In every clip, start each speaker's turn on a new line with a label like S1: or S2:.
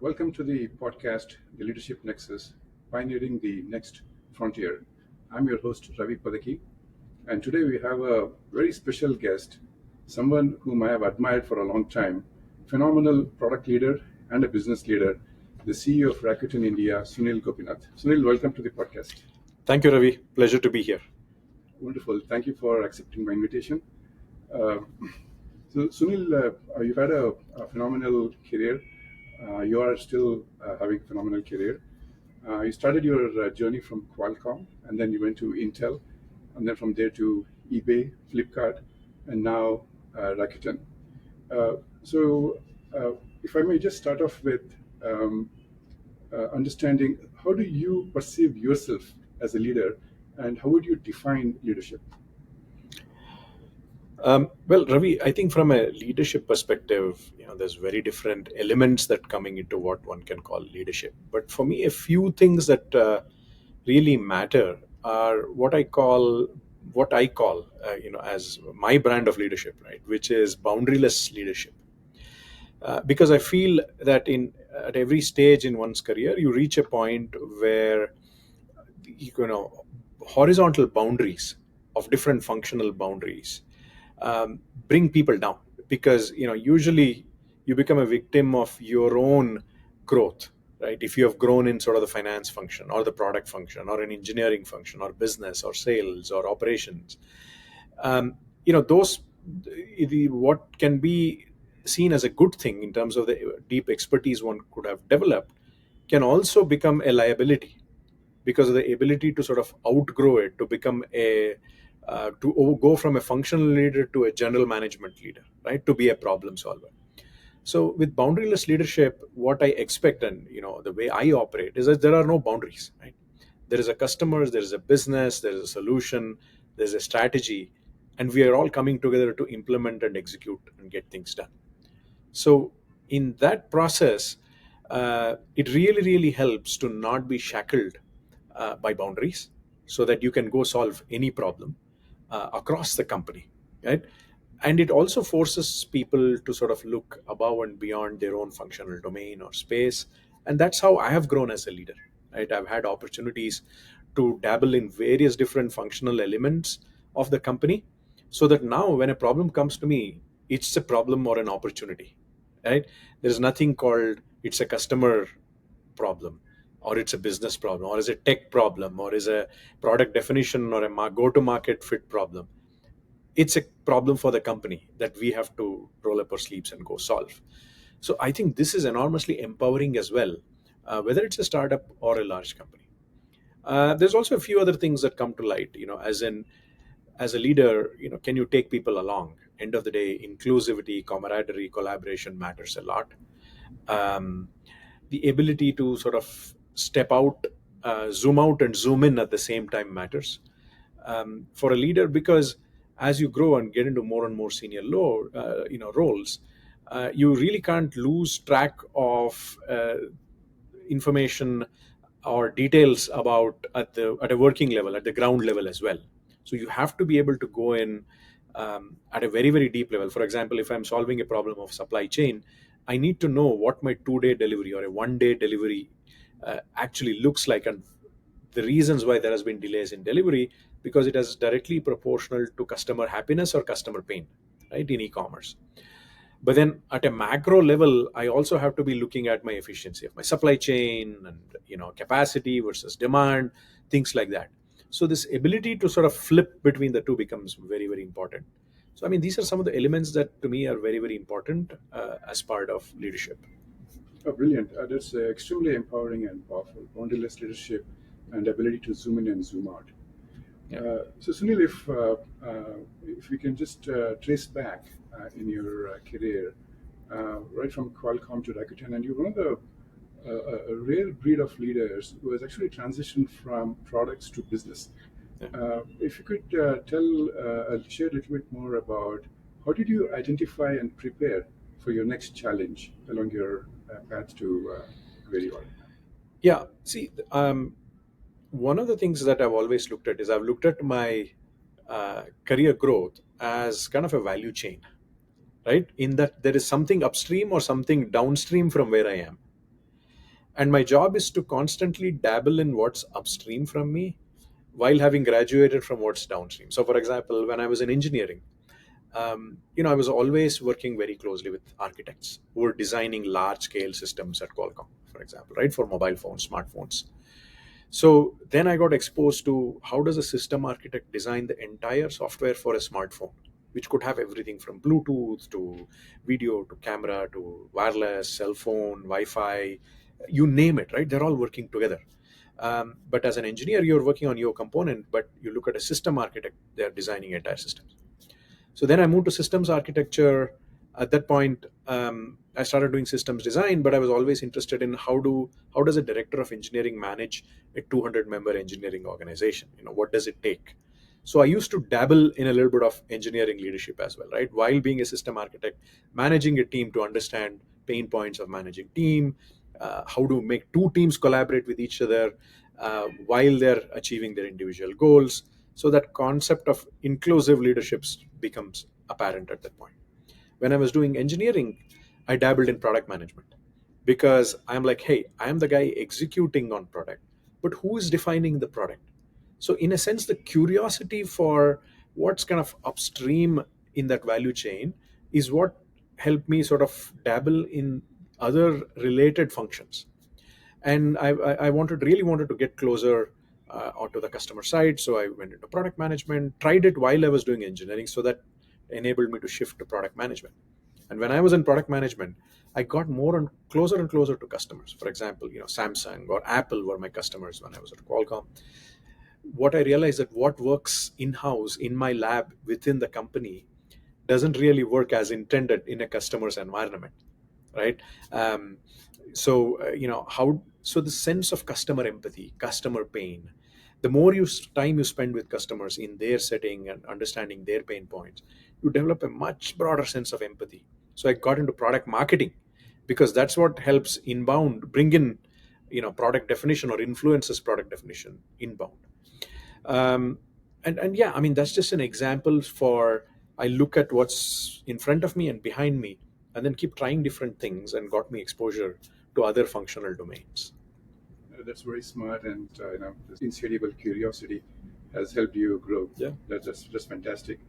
S1: Welcome to the podcast, The Leadership Nexus, Pioneering the Next Frontier. I'm your host, Ravi Padaki, and today we have a very special guest, someone whom I have admired for a long time, phenomenal product leader and a business leader, the CEO of Rakuten India, Sunil Gopinath. Sunil, welcome to the podcast.
S2: Thank you, Ravi. Pleasure to be here.
S1: Wonderful. Thank you for accepting my invitation. Uh, so, Sunil, you've had a phenomenal career. You are still having a phenomenal career. You started your journey from Qualcomm, and then you went to Intel, and then from there to eBay, Flipkart, and now Rakuten. Uh, so, uh, if I may just start off with um, understanding, how do you perceive yourself as a leader, and how would you define leadership?
S2: Well, Ravi, I think from a leadership perspective, there's very different elements that coming into what one can call leadership. But for me, a few things that really matter are what I call, as my brand of leadership, right, which is boundaryless leadership. Because I feel that in at every stage in one's career, you reach a point where you know horizontal boundaries of different functional boundaries bring people down because usually you become a victim of your own growth, right? If you have grown in sort of the finance function or the product function or an engineering function or business or sales or operations, those what can be seen as a good thing in terms of the deep expertise one could have developed can also become a liability because of the ability to sort of outgrow it to become go from a functional leader to a general management leader, right? To be a problem solver. So with boundaryless leadership, what I expect and the way I operate is that there are no boundaries, right? There is a customer, there is a business, there is a solution, there's a strategy, and we are all coming together to implement and execute and get things done. So in that process, it really, really helps to not be shackled by boundaries so that you can go solve any problem across the company, right? And it also forces people to sort of look above and beyond their own functional domain or space. And that's how I have grown as a leader, right? I've had opportunities to dabble in various different functional elements of the company so that now when a problem comes to me, it's a problem or an opportunity, right? There's nothing called it's a customer problem or it's a business problem or is a tech problem or is a product definition or a go to market fit problem. It's a problem for the company that we have to roll up our sleeves and go solve. So I think this is enormously empowering as well, whether it's a startup or a large company. There's also a few other things that come to light, as a leader, can you take people along? End of the day, inclusivity, camaraderie, collaboration matters a lot. um, the ability to sort of step out, zoom out and zoom in at the same time matters for a leader, because as you grow and get into more and more senior roles, you really can't lose track of information or details about at a working level, at the ground level as well. So you have to be able to go in at a very, very deep level. For example, if I'm solving a problem of supply chain, I need to know what my 2-day delivery or a 1-day delivery actually looks like, and the reasons why there has been delays in delivery, because it is directly proportional to customer happiness or customer pain, right, in e-commerce. But then at a macro level, I also have to be looking at my efficiency of my supply chain and capacity versus demand, things like that. So this ability to sort of flip between the two becomes very, very important. So I mean, these are some of the elements that to me are very, very important as part of leadership.
S1: Oh, brilliant. That's extremely empowering and powerful. Boundaryless leadership and ability to zoom in and zoom out.
S2: Yeah.
S1: So Sunil, if we can just trace back in your career, right from Qualcomm to Rakuten, and you're one of the a rare breed of leaders who has actually transitioned from products to business.
S2: Yeah.
S1: If you could share a little bit more about how did you identify and prepare for your next challenge along your path to where you are?
S2: Yeah. See, one of the things that I've always looked at is I've looked at my career growth as kind of a value chain, right? In that there is something upstream or something downstream from where I am. And my job is to constantly dabble in what's upstream from me while having graduated from what's downstream. So, for example, when I was in engineering, I was always working very closely with architects who were designing large scale systems at Qualcomm, for example, right, for mobile phones, smartphones. So then I got exposed to how does a system architect design the entire software for a smartphone, which could have everything from Bluetooth to video to camera to wireless, cell phone, Wi-Fi, you name it, right? They're all working together. But as an engineer, you're working on your component, but you look at a system architect, they're designing entire systems. So then I moved to systems architecture. At that point, I started doing systems design, but I was always interested in how does a director of engineering manage a 200 member engineering organization? What does it take? So I used to dabble in a little bit of engineering leadership as well, right? While being a system architect, managing a team to understand pain points of managing team, how to make two teams collaborate with each other while they're achieving their individual goals. So that concept of inclusive leaderships becomes apparent at that point. When I was doing engineering, I dabbled in product management because I'm like, hey, I'm the guy executing on product, but who is defining the product? So in a sense, the curiosity for what's kind of upstream in that value chain is what helped me sort of dabble in other related functions. And I wanted to get closer onto the customer side, so I went into product management, tried it while I was doing engineering, so that enabled me to shift to product management. And when I was in product management, I got more and closer to customers. For example, Samsung or Apple were my customers when I was at Qualcomm. What I realized that what works in house in my lab within the company doesn't really work as intended in a customer's environment, right? um, so the sense of customer empathy, customer pain, the more time you spend with customers in their setting and understanding their pain points, you develop a much broader sense of empathy. So I got into product marketing because that's what helps inbound bring in product definition or influences product definition inbound. Um, and and yeah, I mean, that's just an example for, I look at what's in front of me and behind me and then keep trying different things, and got me exposure to other functional domains.
S1: That's very smart, and this insatiable curiosity has helped you grow.
S2: Yeah.
S1: That's just fantastic.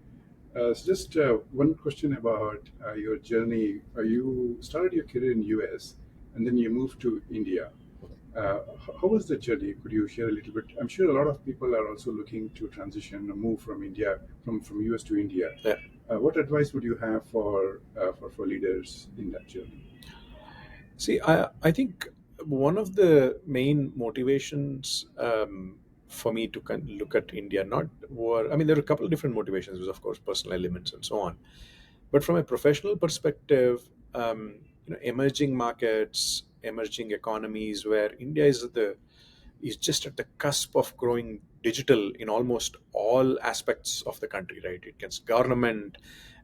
S1: So just one question about your journey. You started your career in US, and then you moved to India. How was the journey? Could you share a little bit? I'm sure a lot of people are also looking to transition or move from India, from US to India.
S2: Yeah.
S1: What advice would you have for leaders in that journey?
S2: See, I think one of the main motivations for me to look at India, not were, I mean, there are a couple of different motivations, there's of course personal elements and so on. But from a professional perspective, emerging markets, emerging economies where India is just at the cusp of growing digital in almost all aspects of the country, right? It's government,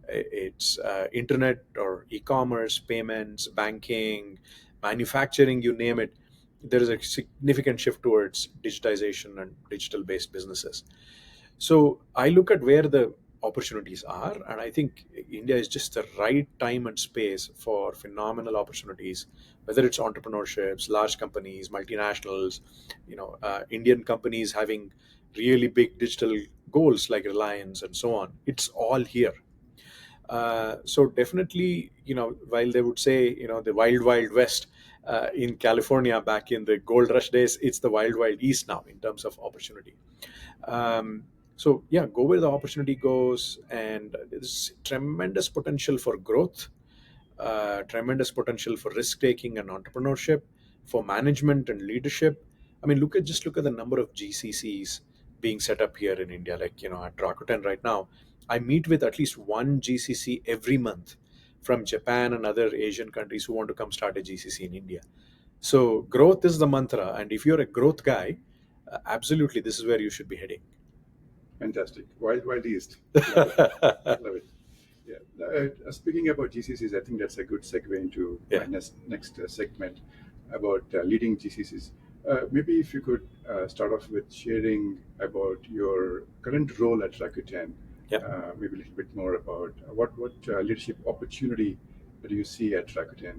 S2: it's internet or e-commerce, payments, banking, manufacturing, you name it. There is a significant shift towards digitization and digital-based businesses. So I look at where the opportunities are, and I think India is just the right time and space for phenomenal opportunities, whether it's entrepreneurships, large companies, multinationals, Indian companies having really big digital goals like Reliance and so on. It's all here. So definitely, while they would say, the wild, wild west in California back in the gold rush days, it's the wild, wild east now in terms of opportunity. So yeah, go where the opportunity goes, and there's tremendous potential for growth, tremendous potential for risk taking and entrepreneurship, for management and leadership. I mean, look at the number of GCCs being set up here in India. Like, at Rakuten right now, I meet with at least one GCC every month from Japan and other Asian countries who want to come start a GCC in India. So growth is the mantra, and if you're a growth guy, absolutely, this is where you should be heading.
S1: Fantastic. Wild, wild east. Love it. Love it. Yeah. Speaking about GCCs, I think that's a good segue into my
S2: Yeah.
S1: next segment about leading GCCs. Maybe if you could start off with sharing about your current role at Rakuten,
S2: Yeah.
S1: maybe a little bit more about what leadership opportunity do you see at Rakuten?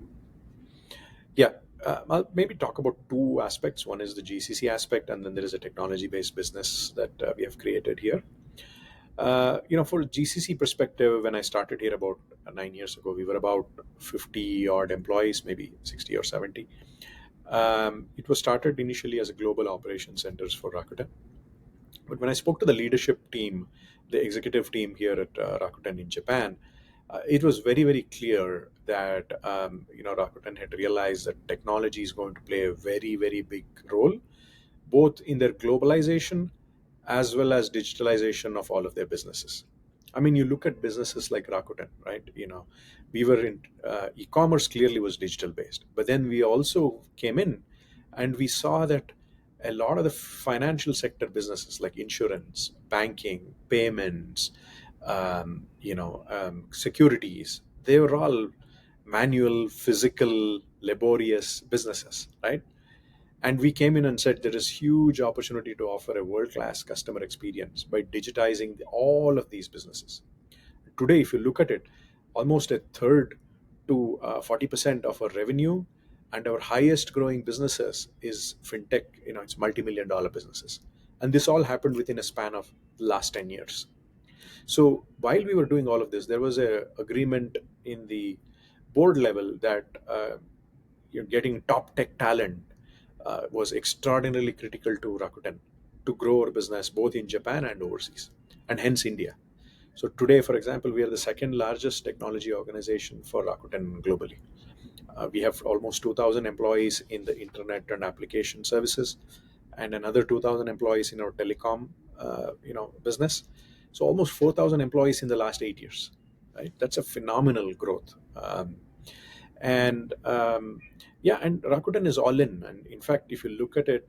S2: Yeah. I'll maybe talk about two aspects. One is the GCC aspect, and then there is a technology-based business that we have created here. For GCC perspective, when I started here about 9 years ago, we were about 50 odd employees, maybe 60 or 70. It was started initially as a global operation centers for Rakuten. But when I spoke to the leadership team, the executive team here at Rakuten in Japan, it was very, very clear that Rakuten had realized that technology is going to play a very, very big role, both in their globalization as well as digitalization of all of their businesses. I mean, you look at businesses like Rakuten, right? We were in e-commerce clearly was digital based, but then we also came in and we saw that a lot of the financial sector businesses like insurance, banking, payments, securities, they were all manual, physical, laborious businesses, right? And we came in and said there is huge opportunity to offer a world-class customer experience by digitizing all of these businesses. Today, if you look at it, almost a third to 40% of our revenue and our highest growing businesses is fintech. It's multi-million dollar businesses. And this all happened within a span of the last 10 years. So while we were doing all of this, there was a agreement in the board level that getting top tech talent was extraordinarily critical to Rakuten to grow our business both in Japan and overseas, and hence India. So today, for example, we are the second largest technology organization for Rakuten globally. We have almost 2,000 employees in the internet and application services, and another 2,000 employees in our telecom, business. So almost 4,000 employees in the last 8 years. Right, that's a phenomenal growth. And Yeah, and Rakuten is all in. And in fact, if you look at it,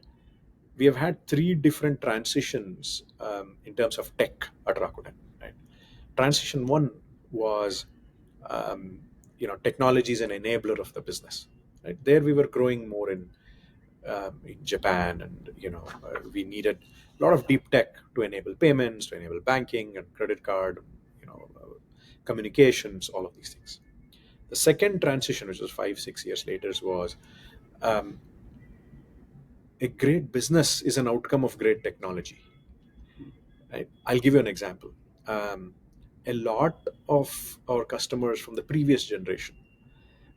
S2: we have had three different transitions in terms of tech at Rakuten. Right, transition one was technology is an enabler of the business. Right, there we were growing more in Japan, and we needed a lot of deep tech to enable payments, to enable banking and credit card, communications, all of these things. The second transition, which was 5 6 years later, was um, a great business is an outcome of great technology. Right? I'll give you an example. Um, a lot of our customers from the previous generation,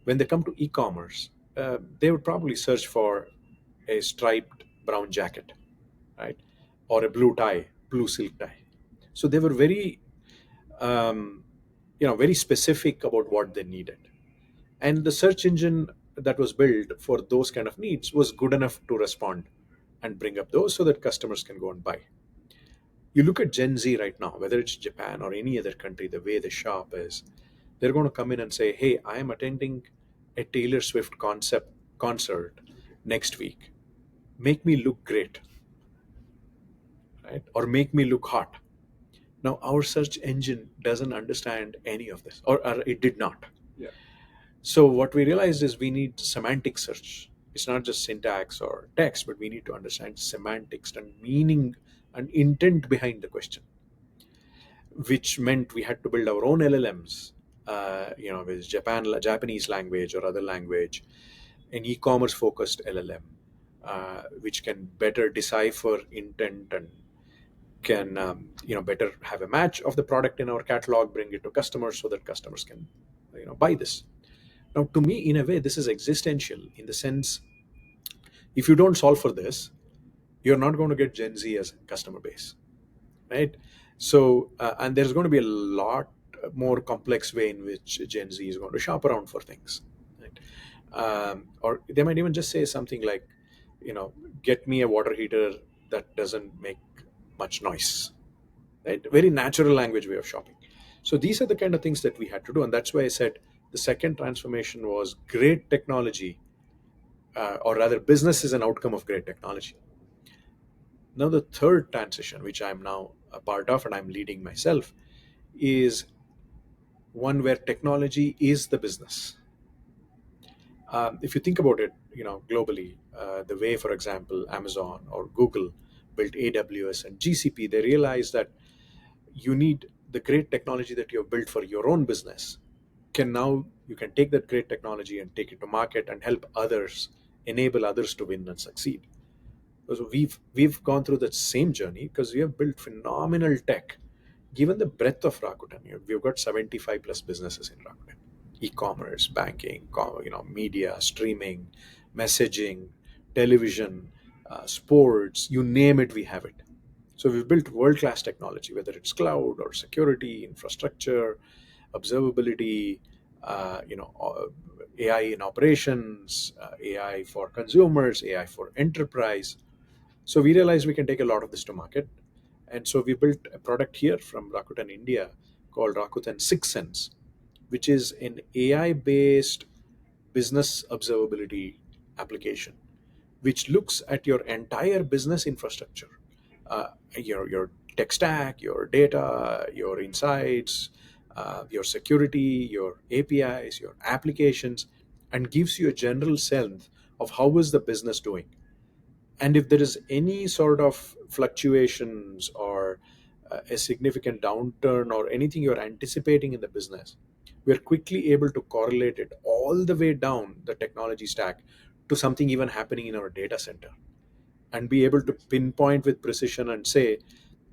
S2: when they come to e-commerce, they would probably search for a striped brown jacket, right, or a blue tie, blue silk tie. So they were um, very specific about what they needed, and the search engine that was built for those kind of needs was good enough to respond and bring up those so that customers can go and buy. You look at Gen Z right now, whether it's Japan or any other country, the way they shop is they're going to come in and say, hey, I am attending a Taylor Swift concert next week. Make me look great, right? Or make me look hot. Now, our search engine doesn't understand any of this, or it did not.
S1: Yeah.
S2: So, what we realized is we need semantic search. It's not just syntax or text, but we need to understand semantics and meaning and intent behind the question, which meant we had to build our own LLMs, with Japanese language or other language, an e-commerce focused LLM, which can better decipher intent and can better have a match of the product in our catalog, bring it to customers so that customers can buy this. Now, to me, in a way, this is existential in the sense, if you don't solve for this, you're not going to get Gen Z as a customer base, right? So, and there's going to be a lot more complex way in which Gen Z is going to shop around for things, right? Or they might even just say something like, you know, get me a water heater that doesn't make much noise, right? Very natural language way of shopping. So these are the kind of things that we had to do, and that's why I said the second transformation was great technology, or rather, business is an outcome of great technology. Now, the third transition, which I'm now a part of and I'm leading myself, is one where technology is the business. If you think about it, globally, the way, for example, Amazon or Google built AWS and GCP, they realized that you need the great technology that you have built for your own business. You can take that great technology and take it to market and help others enable others to win and succeed. So we've gone through that same journey because we have built phenomenal tech. Given the breadth of Rakuten, we've got 75 plus businesses in Rakuten: e-commerce, banking, media, streaming, messaging, television, sports, you name it, we have it. So we've built world-class technology, whether it's cloud or security, infrastructure, observability, AI in operations, AI for consumers, AI for enterprise. So we realized we can take a lot of this to market. And so we built a product here from Rakuten India called Rakuten Six Sense, which is an AI based business observability application, which looks at your entire business infrastructure, your tech stack, your data, your insights, your security, your APIs, your applications, and gives you a general sense of how is the business doing. And if there is any sort of fluctuations or a significant downturn or anything you're anticipating in the business, we're quickly able to correlate it all the way down the technology stack to something even happening in our data center, and be able to
S1: Yes.
S2: pinpoint with precision and say,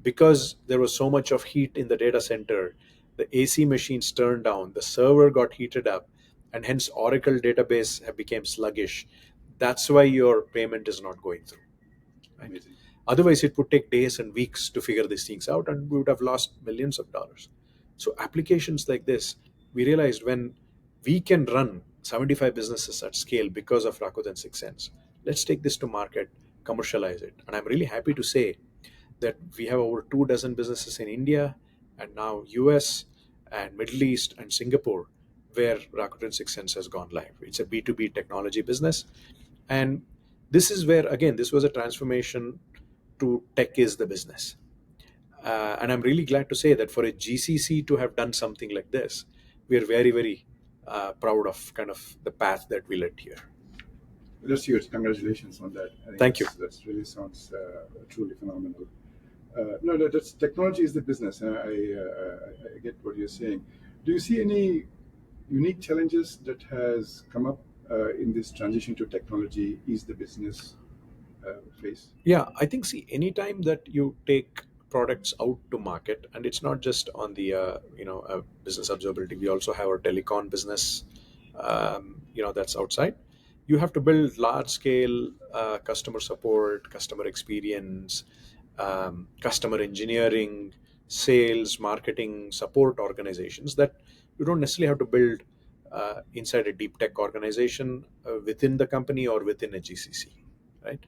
S2: because there was so much of heat in the data center, the AC machines turned down, the server got heated up, and hence Oracle database became sluggish. That's why your payment is not going through, right?
S1: Amazing.
S2: Otherwise, it would take days and weeks to figure these things out, and we would have lost millions of dollars. So, applications like this, we realized when we can run 75 businesses at scale because of Rakuten Six Sense, let's take this to market, commercialize it. And I'm really happy to say that we have over 2 dozen businesses in India and now US and Middle East and Singapore where Rakuten Six Sense has gone live. It's a B2B technology business. And this is where, again, this was a transformation to tech is the business. And I'm really glad to say that for a GCC to have done something like this, we're very, very proud of kind of the path that we led here.
S1: That's huge. Congratulations on that. I think
S2: Thank you.
S1: that's really sounds truly phenomenal. No, no, that's technology is the business. I get what you're saying. Do you see any unique challenges that has come up in this transition to technology? Is the business phase?
S2: Yeah, I think, see, anytime that you take products out to market, and it's not just on the business observability, we also have our telecom business, that's outside. You have to build large scale customer support, customer experience, customer engineering, sales, marketing, support organizations that you don't necessarily have to build inside a deep tech organization within the company or within a GCC, right?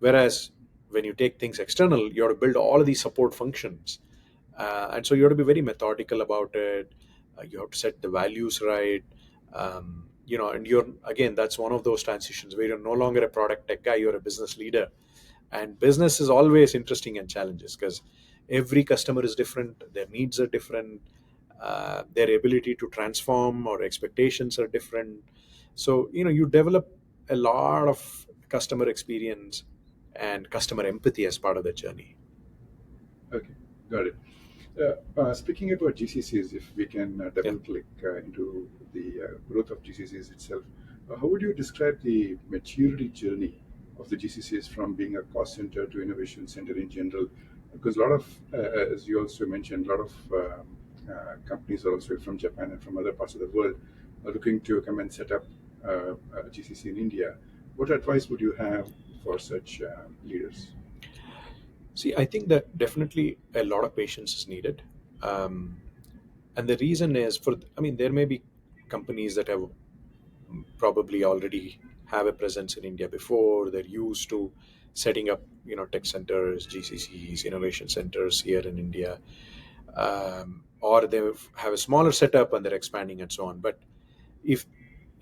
S2: Whereas when you take things external, you have to build all of these support functions. And so you have to be very methodical about it. You have to set the values right. And you're, again, that's one of those transitions where you're no longer a product tech guy, you're a business leader. And business is always interesting and challenges because every customer is different, their needs are different, their ability to transform or expectations are different. So, you develop a lot of customer experience and customer empathy as part of the journey.
S1: Okay, got it. Speaking about GCCs, if we can
S2: Yeah.
S1: double click into the growth of GCCs itself, how would you describe the maturity journey of the GCCs from being a cost center to innovation center in general? Because a lot of, as you also mentioned, a lot of companies are also from Japan and from other parts of the world are looking to come and set up a GCC in India. What advice would you have for such leaders?
S2: See, I think that definitely a lot of patience is needed. Um, and the reason is there may be companies that have probably already have a presence in India before. They're used to setting up, tech centers, GCCs, innovation centers here in India, or they have a smaller setup and they're expanding and so on. But if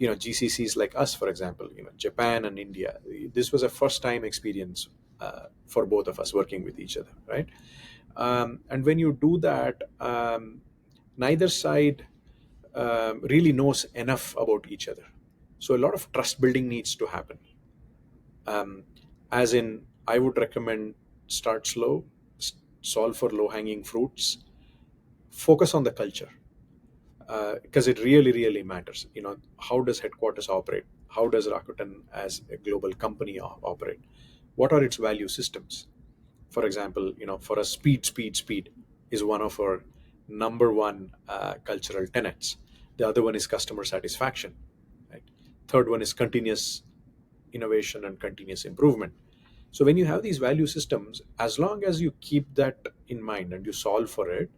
S2: GCCs like us, for example, Japan and India, this was a first time experience for both of us working with each other, right? And when you do that, neither side really knows enough about each other. So a lot of trust building needs to happen. Um, as in, I would recommend start slow, solve for low hanging fruits, focus on the culture. because it really, really matters. How does headquarters operate? How does Rakuten as a global company operate? What are its value systems? For example, for us, speed is one of our number one cultural tenets. The other one is customer satisfaction, right? Third one is continuous innovation and continuous improvement. So when you have these value systems, as long as you keep that in mind and you solve for it,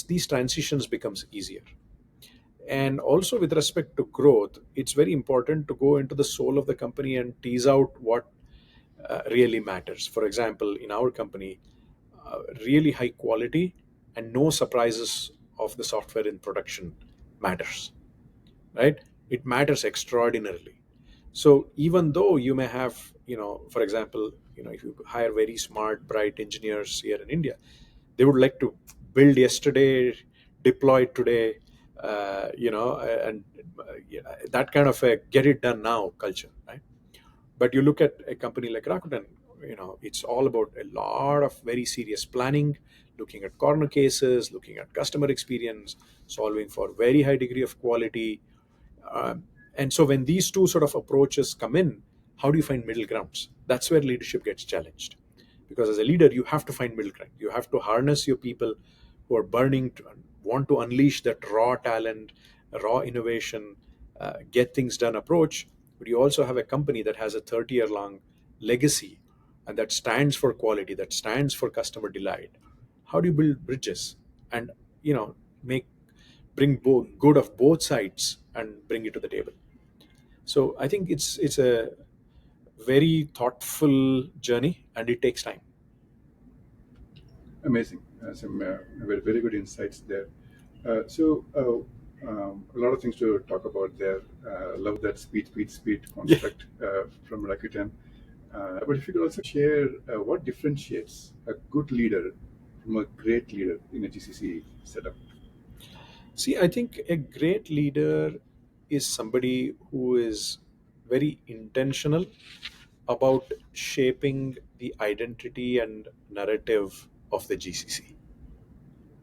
S2: these transitions becomes easier. And also with respect to growth, it's very important to go into the soul of the company and tease out what really matters. For example, in our company, really high quality and no surprises of the software in production matters, right? It matters extraordinarily. So even though you may have, for example, if you hire very smart, bright engineers here in India, they would like to build yesterday, deploy today, and yeah, that kind of a get it done now culture, right? But you look at a company like Rakuten, it's all about a lot of very serious planning, looking at corner cases, looking at customer experience, solving for very high degree of quality. And so when these two sort of approaches come in, how do you find middle grounds? That's where leadership gets challenged. Because as a leader, you have to find middle ground. You have to harness your people who are burning to want to unleash that raw talent, raw innovation, get things done approach. But you also have a company that has a 30-year long legacy and that stands for quality, that stands for customer delight. How do you build bridges and make bring both good of both sides and bring it to the table? So I think it's a very thoughtful journey and it takes time.
S1: Amazing. Some very, very good insights there. A lot of things to talk about there. Love that speed
S2: Yeah.
S1: construct from Rakuten. But if you could also share what differentiates a good leader from a great leader in a GCC setup.
S2: See, I think a great leader is somebody who is very intentional about shaping the identity and narrative of the GCC,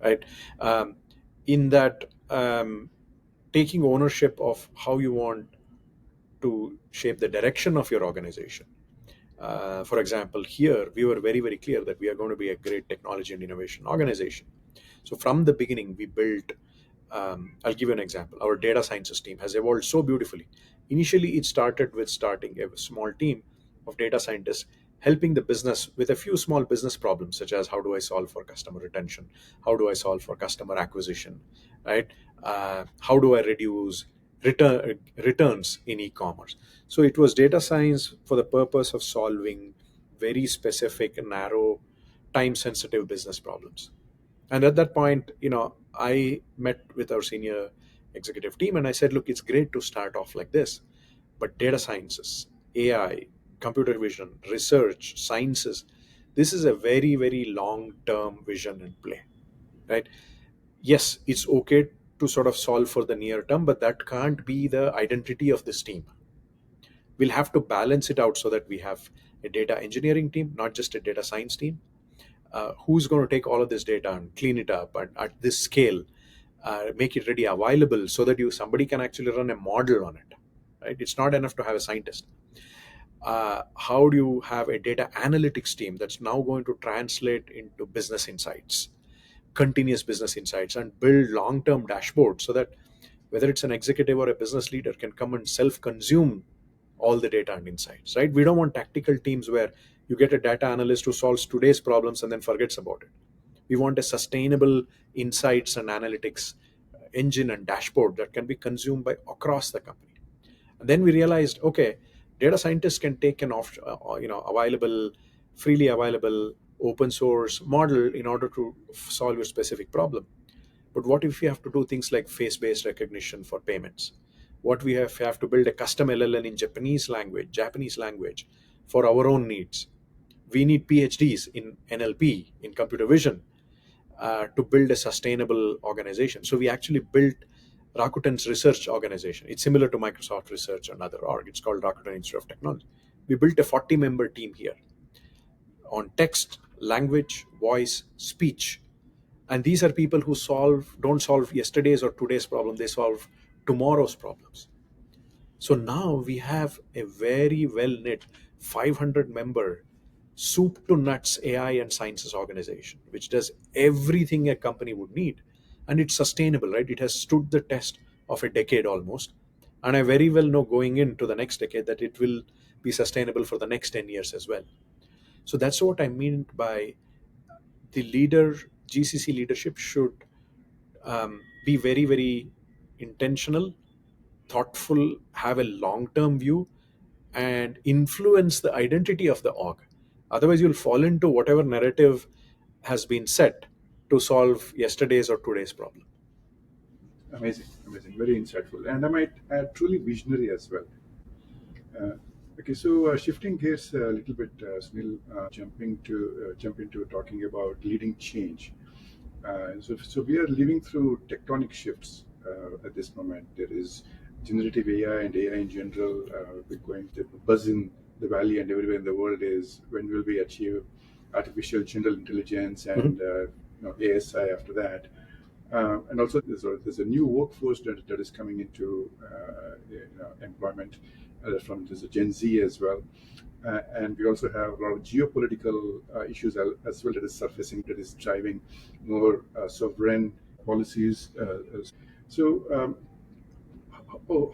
S2: right? Um, in that, taking ownership of how you want to shape the direction of your organization. For example, here we were very, very clear that we are going to be a great technology and innovation organization. So from the beginning, we built. I'll give you an example. Our data sciences team has evolved so beautifully. Initially, it started with starting a small team of data scientists helping the business with a few small business problems, such as how do I solve for customer retention, how do I solve for customer acquisition, right? How do I reduce returns in e-commerce? So it was data science for the purpose of solving very specific, narrow, time-sensitive business problems. And at that point, I met with our senior executive team and I said, look, it's great to start off like this, but data sciences, AI, computer vision, research, sciences, this is a very, very long term vision in play, right? Yes, it's okay to sort of solve for the near term, but that can't be the identity of this team. We'll have to balance it out so that we have a data engineering team, not just a data science team. Who's going to take all of this data and clean it up and at this scale, make it ready available so that you somebody can actually run a model on it, right? It's not enough to have a scientist. How do you have a data analytics team that's now going to translate into business insights, continuous business insights, and build long-term dashboards so that whether it's an executive or a business leader can come and self-consume all the data and insights, right? We don't want tactical teams where you get a data analyst who solves today's problems and then forgets about it. We want a sustainable insights and analytics engine and dashboard that can be consumed by across the company. And then we realized, okay, data scientists can take an available, freely available open source model in order to solve a specific problem. But what if we have to do things like face-based recognition for payments? What we have to build a custom LLM in Japanese language for our own needs. We need PhDs in NLP, in computer vision, to build a sustainable organization. So we actually built Rakuten's research organization. It's similar to Microsoft Research and other org. It's called Rakuten Institute of Technology. We built a 40-member team here on text, language, voice, speech, And these are people who don't solve yesterday's or today's problem, they solve tomorrow's problems. So now we have a very well knit 500 member soup to nuts AI and sciences organization, which does everything a company would need. And it's sustainable, right? It has stood the test of a decade almost. And I very well know going into the next decade that it will be sustainable for the next 10 years as well. So that's what I mean by the leader, GCC leadership should be very, very intentional, thoughtful, have a long term view, and influence the identity of the org. Otherwise, you'll fall into whatever narrative has been set to solve yesterday's or today's problem.
S1: Amazing, amazing, very insightful, and I might add truly visionary as well. Uh, okay, so shifting gears a little bit, Sunil, jump into talking about leading change. So we are living through tectonic shifts at this moment. There is generative AI and AI in general. We're going to buzz in the valley and everywhere in the world is when will we achieve artificial general intelligence
S2: Mhm.
S1: and ASI after that. And also, there's a new workforce that is coming into employment from there's a Gen Z as well. And we also have a lot of geopolitical issues as well that is surfacing, that is driving more sovereign policies. So,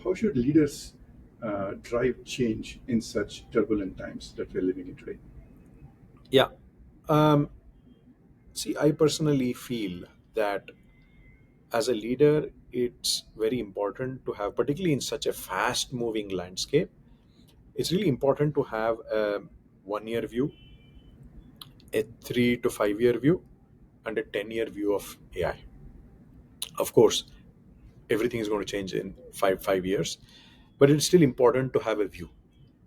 S1: how should leaders drive change in such turbulent times that we're living in today?
S2: Yeah. Um, See, I personally feel that as a leader, it's very important to have, particularly in such a fast moving landscape, it's really important to have a 1 year view, a 3 to 5 year view, and a 10-year view of AI. Of course, everything is going to change in five years, but it's still important to have a view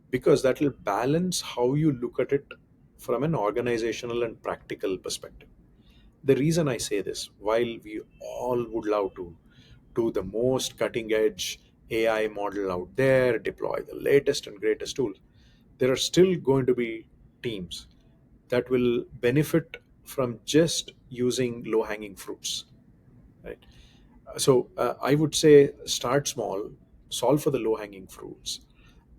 S2: because that will balance how you look at it from an organizational and practical perspective. The reason I say this, while we all would love to do the most cutting edge AI model out there, deploy the latest and greatest tool, there are still going to be teams that will benefit from just using low hanging fruits, right? So I would say start small, solve for the low hanging fruits.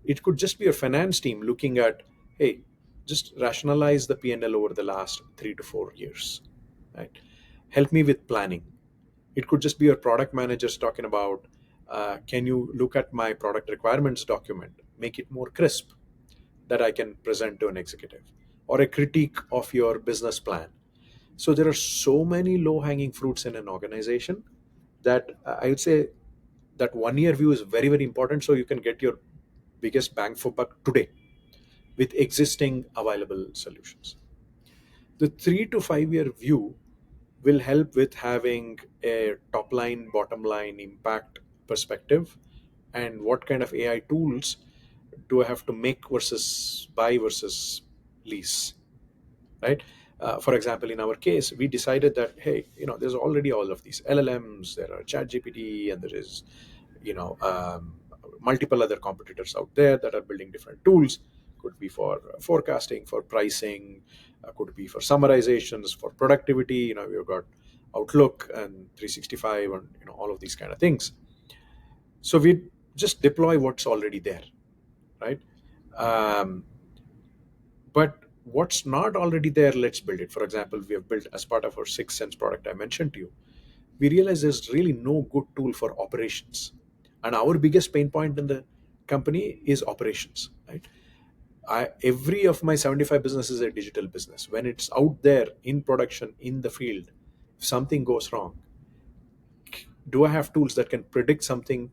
S2: It could just be a finance team looking at, hey, just rationalize the P&L over the last 3 to 4 years, right? Help me with planning. It could just be your product managers talking about, can you look at my product requirements document, make it more crisp that I can present to an executive, or a critique of your business plan. So there are so many low hanging fruits in an organization that I would say that 1 year view is very, very important so you can get your biggest bang for buck today with existing available solutions. The 3 to 5 year view will help with having a top line, bottom line impact perspective and what kind of AI tools do I have to make versus buy versus lease, right? For example, in our case, we decided that hey, there's already all of these LLMs, there are ChatGPT, and there is, multiple other competitors out there that are building different tools. Could be for forecasting, for pricing, could be for summarizations, for productivity. We've got Outlook and 365, and all of these kind of things. So we just deploy what's already there, right? Um, but what's not already there, let's build it. For example, we have built as part of our Sixth Sense product I mentioned to you. We realize there's really no good tool for operations, and our biggest pain point in the company is operations, right? Every of my 75 business is a digital business. When it's out there in production in the field, if something goes wrong, do I have tools that can predict something,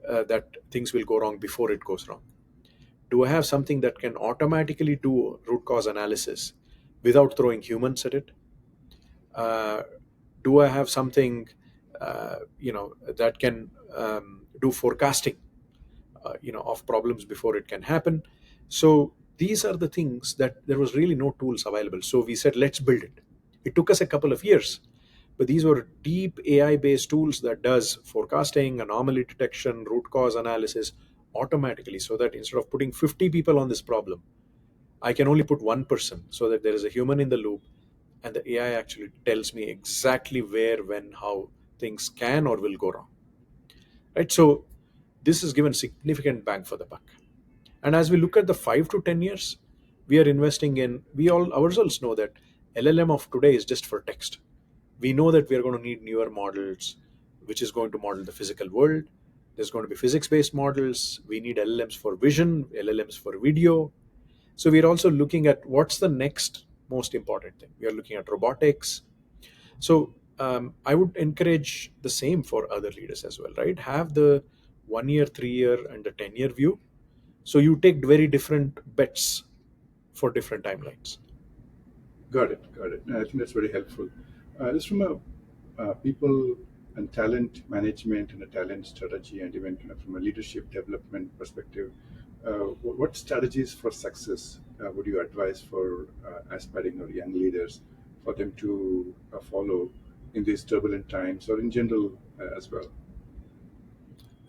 S2: that things will go wrong before it goes wrong? Do I have something that can automatically do root cause analysis without throwing humans at it? uh, do I have something, that can do forecasting, of problems before it can happen? So these are the things that there was really no tools available. So we said, let's build it. It took us a couple of years, but these were deep AI based tools that does forecasting, anomaly detection, root cause analysis automatically, so that instead of putting 50 people on this problem, I can only put one person so that there is a human in the loop and the AI actually tells me exactly where, when, how things can or will go wrong. Right? So this is given significant bang for the buck. And as we look at the 5 to 10 years, we are investing in, we all ourselves know that LLM of today is just for text. We know that we are going to need newer models, which is going to model the physical world. There's going to be physics based models. We need LLMs for vision, LLMs for video. So we're also looking at what's the next most important thing. We are looking at robotics. So I would encourage the same for other leaders as well, right? Have the 1 year, 3 year, and the 10-year view. So you take very different bets for different timelines.
S1: Got it. Got it. I think that's very helpful. Just from a people and talent management and a talent strategy, and even kind of from a leadership development perspective, what strategies for success would you advise for aspiring or young leaders for them to follow in these turbulent times or in general as well?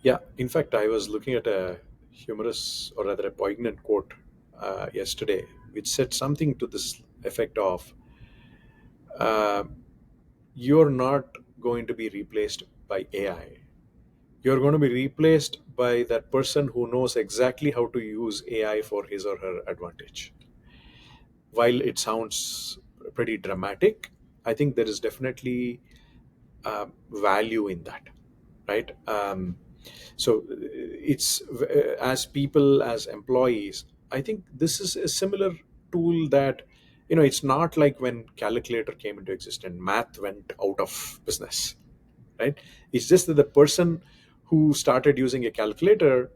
S2: Yeah, in fact, I was looking at a humorous or rather a poignant quote yesterday, which said something to this effect of uh, you're not going to be replaced by AI. You're going to be replaced by that person who knows exactly how to use AI for his or her advantage. While it sounds pretty dramatic, I think there is definitely value in that, right? So it's as people, as employees, I think this is a similar tool that, it's not like when calculator came into existence, math went out of business, right? It's just that the person who started using a calculator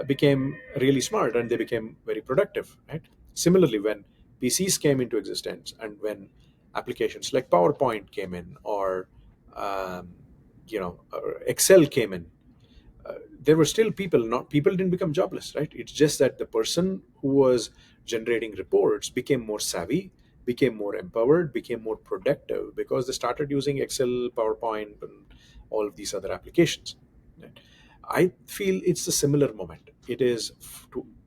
S2: became really smart and they became very productive, right? Similarly, when PCs came into existence and when applications like PowerPoint came in, or Excel came in, there were still people. Not people didn't become jobless, right? It's just that the person who was generating reports became more savvy, became more empowered, became more productive because they started using Excel, PowerPoint, and all of these other applications, right? I feel it's a similar moment. It is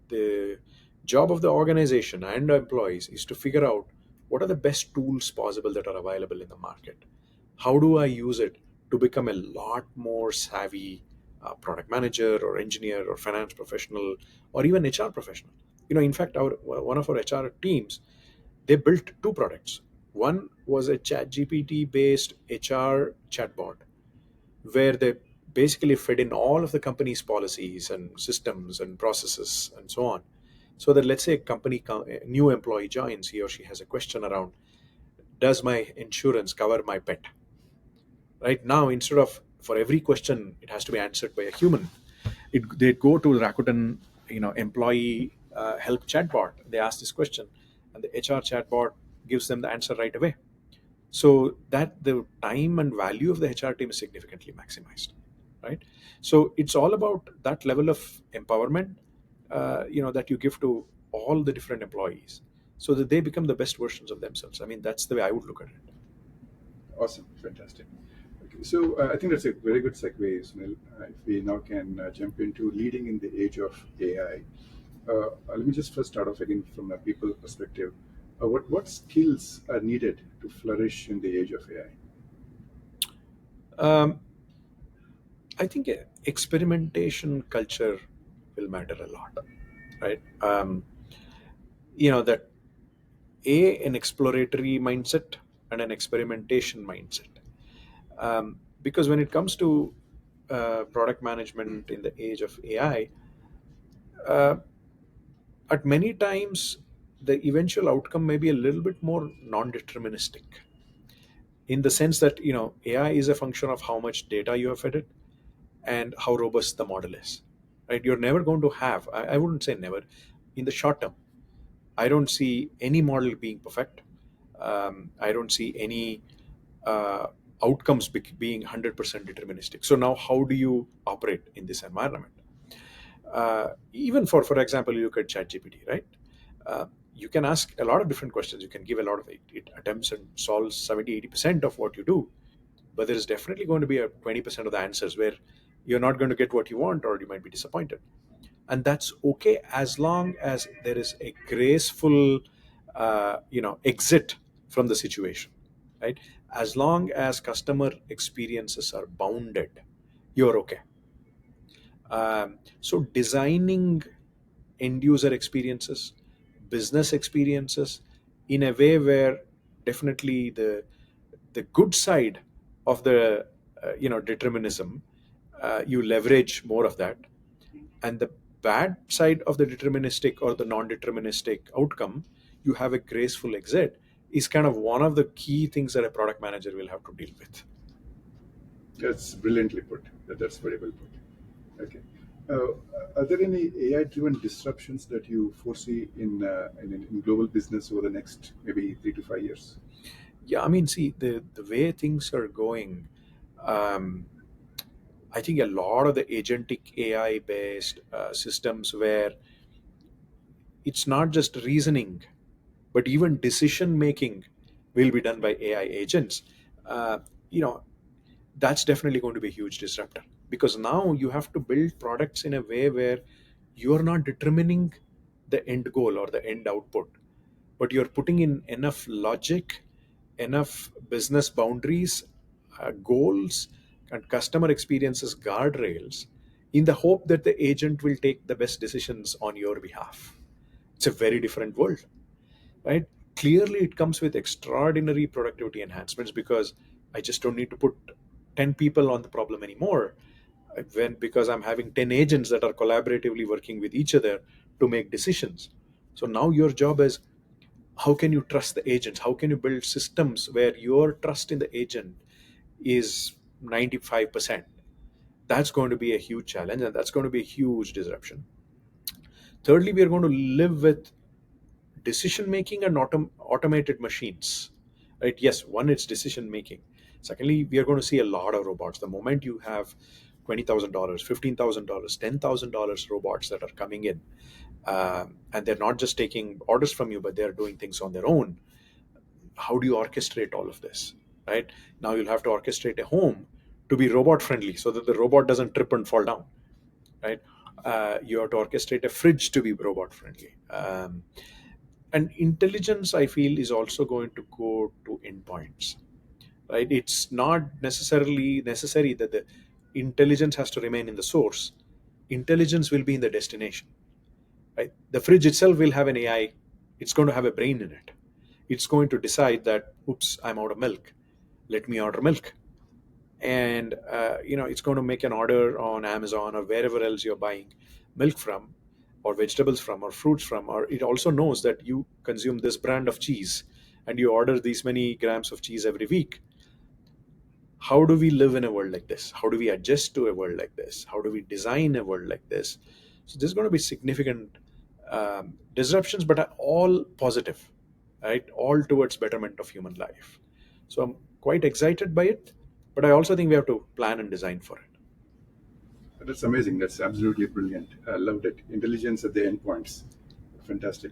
S2: the job of the organization and the employees is to figure out what are the best tools possible that are available in the market. How do I use it to become a lot more savvy product manager or engineer or finance professional or even HR professional? In fact, our one of our HR teams, they built two products. One was a chat GPT based HR chatbot where they basically fed in all of the company's policies and systems and processes and so on, so that let's say a new employee joins, he or she has a question around, does my insurance cover my pet? Right now, instead of for every question it has to be answered by a human, they go to Rakuten, employee help chatbot. They ask this question, and the HR chatbot gives them the answer right away. So that the time and value of the HR team is significantly maximized, right? So it's all about that level of empowerment, that you give to all the different employees, so that they become the best versions of themselves. I mean, that's the way I would look at it.
S1: Awesome, fantastic. Okay, so I think that's a very good segue, Sunil. If we now can jump into leading in the age of AI. Let me just first start off again from a people perspective. What skills are needed to flourish in the age of AI?
S2: Um, I think experimentation culture will matter a lot, right? That an exploratory mindset and an experimentation mindset. Because when it comes to product management in the age of AI, uh, at many times the eventual outcome may be a little bit more non-deterministic, in the sense that AI is a function of how much data you have fed it and how robust the model is. Right? You're never going to have. I wouldn't say never. In the short term, I don't see any model being perfect. I don't see any uh, outcomes being 100% deterministic. So now, how do you operate in this environment? Even for example, you look at ChatGPT, right? Uh, you can ask a lot of different questions. You can give a lot of it attempts and solves 70-80% of what you do, but there is definitely going to be a 20% of the answers where you're not going to get what you want, or you might be disappointed, and that's okay as long as there is a graceful exit from the situation, right? As long as customer experiences are bounded, you're okay. So designing end user experiences, business experiences, in a way where definitely the good side of the determinism, you leverage more of that, and the bad side of the deterministic or the non-deterministic outcome, you have a graceful exit, is kind of one of the key things that a product manager will have to deal with.
S1: That's brilliantly put. That's very well put. Okay. Are there any AI-driven disruptions that you foresee in global business over the next maybe 3 to 5 years?
S2: Yeah, I mean, see, the way things are going, um, I think a lot of the agentic AI based systems where it's not just reasoning, but even decision making will be done by AI agents. Uh, you know, that's definitely going to be a huge disruptor, because now you have to build products in a way where you are not determining the end goal or the end output, but you're putting in enough logic, enough business boundaries, goals, and customer experiences guardrails, in the hope that the agent will take the best decisions on your behalf. It's a very different world, right? Clearly, it comes with extraordinary productivity enhancements, because I just don't need to put 10 people on the problem anymore, when because I'm having 10 agents that are collaboratively working with each other to make decisions. So now your job is, how can you trust the agents? How can you build systems where your trust in the agent is 95%? That's going to be a huge challenge, and that's going to be a huge disruption. Thirdly, we are going to live with decision making and automated machines, right? Yes, one, it's decision making. Secondly, we are going to see a lot of robots. The moment you have $20,000, $15,000, $10,000 robots that are coming in, and they're not just taking orders from you, but they're doing things on their own. How do you orchestrate all of this, right? Now you'll have to orchestrate a home to be robot friendly so that the robot doesn't trip and fall down, right? You have to orchestrate a fridge to be robot friendly. And intelligence, I feel, is also going to go to endpoints, right? It's not necessarily necessary that the intelligence has to remain in the source. Intelligence will be in the destination, right? The fridge itself will have an AI. It's going to have a brain in it. It's going to decide that, oops, I'm out of milk, let me order milk. And it's going to make an order on Amazon or wherever else you're buying milk from, or vegetables from, or fruits from. Or it also knows that you consume this brand of cheese and you order these many grams of cheese every week. How do we live in a world like this? How do we adjust to a world like this? How do we design a world like this? So there's going to be significant disruptions, but are all positive, right? All towards betterment of human life. So I'm quite excited by it, but I also think we have to plan and design for it.
S1: That's amazing. That's absolutely brilliant. I loved it. Intelligence at the endpoints. Fantastic.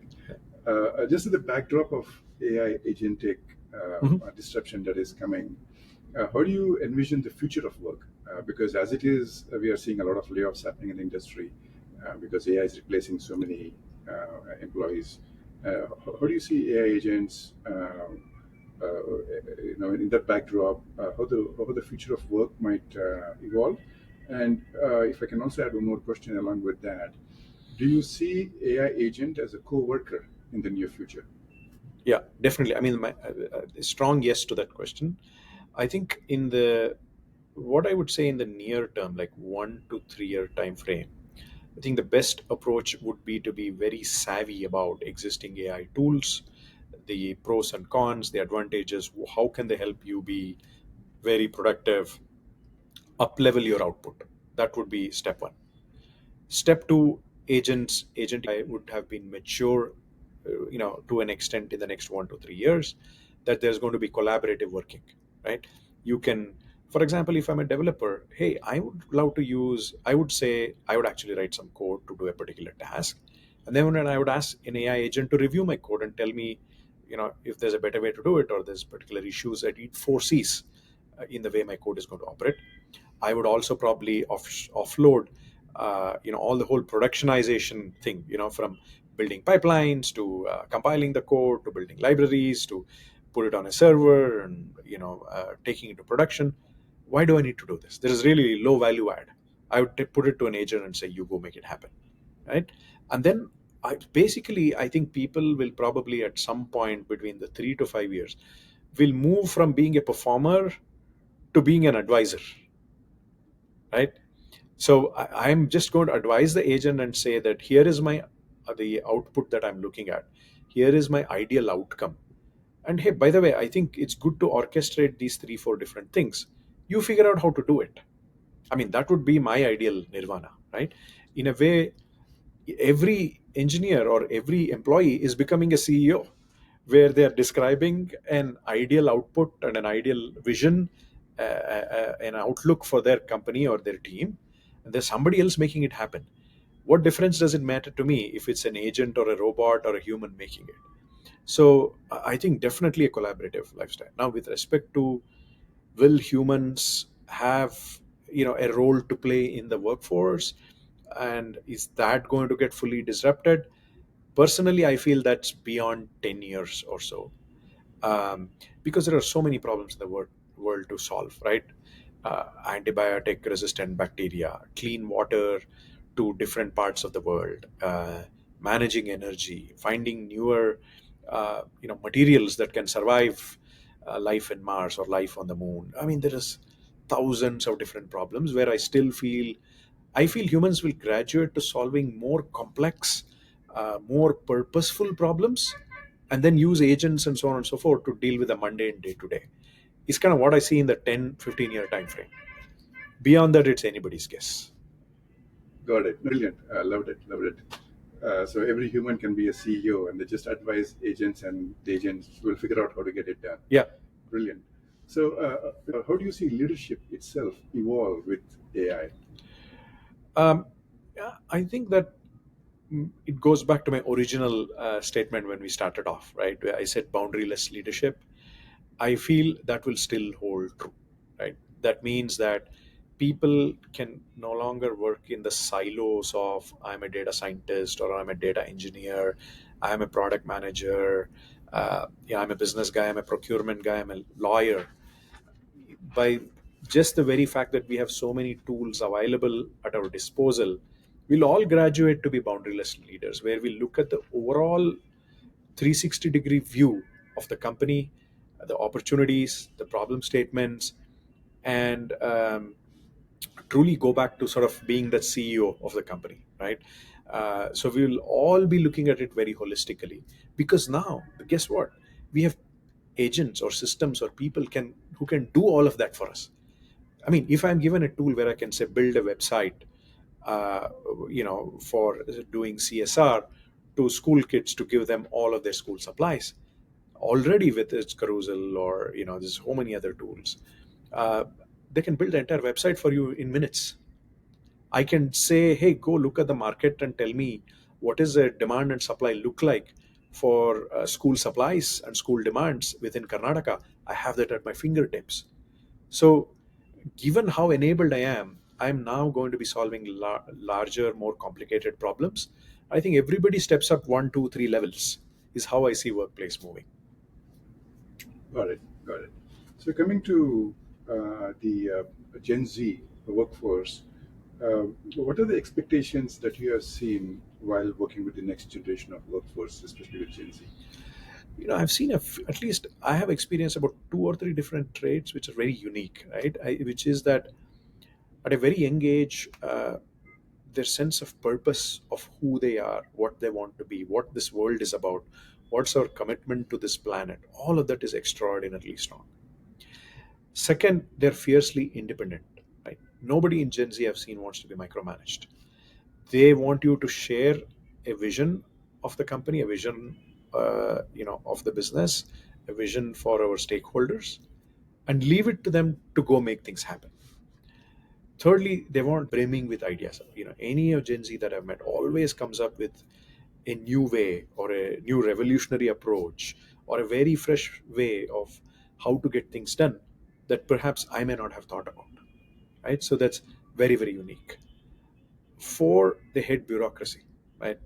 S1: Just at the backdrop of AI agentic
S2: Mhm.
S1: disruption that is coming, how do you envision the future of work? Because as it is, we are seeing a lot of layoffs happening in the industry because AI is replacing so many employees. How do you see AI agents? In that backdrop, how the future of work might evolve. And if I can also add one more question along with that, do you see AI agent as a co-worker in the near future?
S2: Yeah, definitely. I mean, a strong yes to that question. I think in the what I would say in the near term, like 1 to 3 year time frame, I think the best approach would be to be very savvy about existing AI tools, the pros and cons, the advantages. How can they help you be very productive, up level your output? That would be step one. Step two, agent AI would have been mature, to an extent in the next 1 to 3 years, that there's going to be collaborative working, right? You can, for example, if I'm a developer, hey, I would say I would actually write some code to do a particular task, and then when I would ask an AI agent to review my code and tell me, if there's a better way to do it, or there's particular issues that it foresees in the way my code is going to operate. I would also probably offload, all the whole productionization thing, from building pipelines to compiling the code to building libraries to put it on a server and taking it to production. Why do I need to do this? There is really low value add. I would put it to an agent and say, you go make it happen, right? And then I think people will probably at some point between the 3 to 5 years will move from being a performer to being an advisor, right? So I'm just going to advise the agent and say that here is my the output that I'm looking at. Here is my ideal outcome. And hey, by the way, I think it's good to orchestrate these three, four different things. You figure out how to do it. I mean, that would be my ideal nirvana, right? In a way, every engineer or every employee is becoming a CEO, where they're describing an ideal output and an ideal vision, an outlook for their company or their team, and there's somebody else making it happen. What difference does it matter to me if it's an agent or a robot or a human making it? So I think definitely a collaborative lifestyle. Now, with respect to will humans have a role to play in the workforce, and is that going to get fully disrupted? Personally, I feel that's beyond 10 years or so, because there are so many problems in the world to solve, right? Antibiotic resistant bacteria, clean water to different parts of the world, managing energy, finding newer materials that can survive life in Mars or life on the moon. I mean, there is thousands of different problems where I feel humans will graduate to solving more complex, more purposeful problems, and then use agents and so on and so forth to deal with the mundane day to day. It's kind of what I see in the 10, 15-year time frame. Beyond that, it's anybody's guess.
S1: Got it. Brilliant. Loved it. Loved it. So every human can be a CEO, and they just advise agents, and the agents will figure out how to get it done.
S2: Yeah.
S1: Brilliant. So, how do you see leadership itself evolve with AI?
S2: Um, yeah, I think that it goes back to my original statement when we started off, right? Where I said boundaryless leadership. I feel that will still hold true, right? That means that people can no longer work in the silos of I'm a data scientist or I'm a data engineer, I'm a product manager, I'm a business guy, I'm a procurement guy, I'm a lawyer. By just the very fact that we have so many tools available at our disposal, we'll all graduate to be boundaryless leaders, where we look at the overall 360-degree view of the company, the opportunities, the problem statements, and truly go back to sort of being the CEO of the company, right? So we will all be looking at it very holistically, because now, guess what? We have agents or systems or people who can do all of that for us. I mean, if I'm given a tool where I can say build a website, uh, for doing CSR to school kids to give them all of their school supplies, already with its carousel or there's so many other tools, uh, they can build the entire website for you in minutes. I can say, hey, go look at the market and tell me what is the demand and supply look like for school supplies and school demands within Karnataka. I have that at my fingertips. So given how enabled I am, I'm now going to be solving larger, more complicated problems. I think everybody steps up one, two, three levels is how I see workplace moving.
S1: Got it. Got it. So, coming to the Gen Z workforce, what are the expectations that you have seen while working with the next generation of workforce, especially with Gen Z?
S2: I've seen at least I have experienced about two or three different traits which are very unique, right? Which is that at a very young age, their sense of purpose of who they are, what they want to be, what this world is about, what's our commitment to this planet, all of that is extraordinarily strong. Second, they're fiercely independent, right? Nobody in Gen Z I've seen wants to be micromanaged. They want you to share a vision of the company, a vision, of the business, a vision for our stakeholders, and leave it to them to go make things happen. Thirdly, they weren't brimming with ideas. Any of Gen Z that I've met always comes up with a new way or a new revolutionary approach or a very fresh way of how to get things done that perhaps I may not have thought about. Right? So that's very, very unique. For the head bureaucracy, right?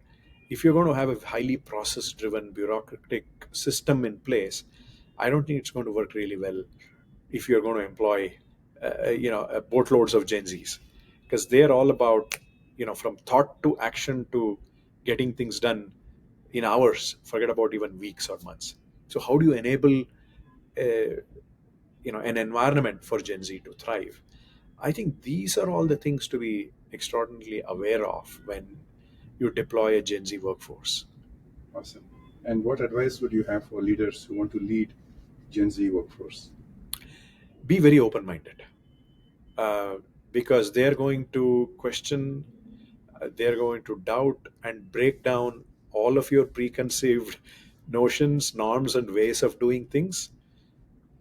S2: If you're going to have a highly process driven bureaucratic system in place, I don't think it's going to work really well if you're going to employ, boatloads of Gen Zs, because they're all about, from thought to action to getting things done in hours. Forget about even weeks or months. So how do you enable, uh, an environment for Gen Z to thrive? I think these are all the things to be extraordinarily aware of when you deploy a Gen Z workforce.
S1: Awesome. And what advice would you have for leaders who want to lead Gen Z workforce?
S2: Be very open minded, uh, because they're going to question, they're going to doubt and break down all of your preconceived notions, norms, and ways of doing things.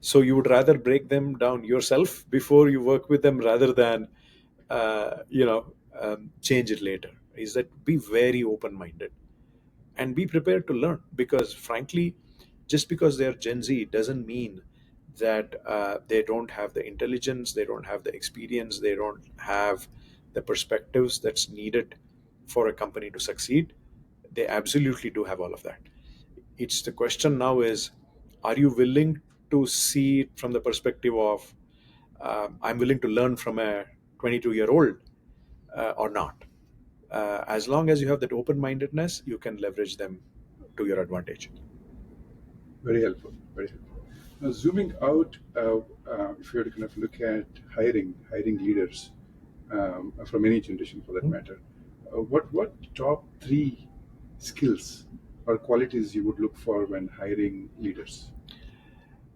S2: So you would rather break them down yourself before you work with them rather than, change it later. Is that be very open minded and be prepared to learn, because frankly, just because they're Gen Z doesn't mean that they don't have the intelligence, they don't have the experience, they don't have the perspectives that's needed for a company to succeed. They absolutely do have all of that. It's the question now is, are you willing to see it from the perspective of, I'm willing to learn from a 22-year-old, or not? As long as you have that open mindedness, you can leverage them to your advantage.
S1: Very helpful. Very helpful. Now, zooming out, if you were to kind of look at hiring leaders from any generation for that matter, what top three skills or qualities you would look for when hiring leaders?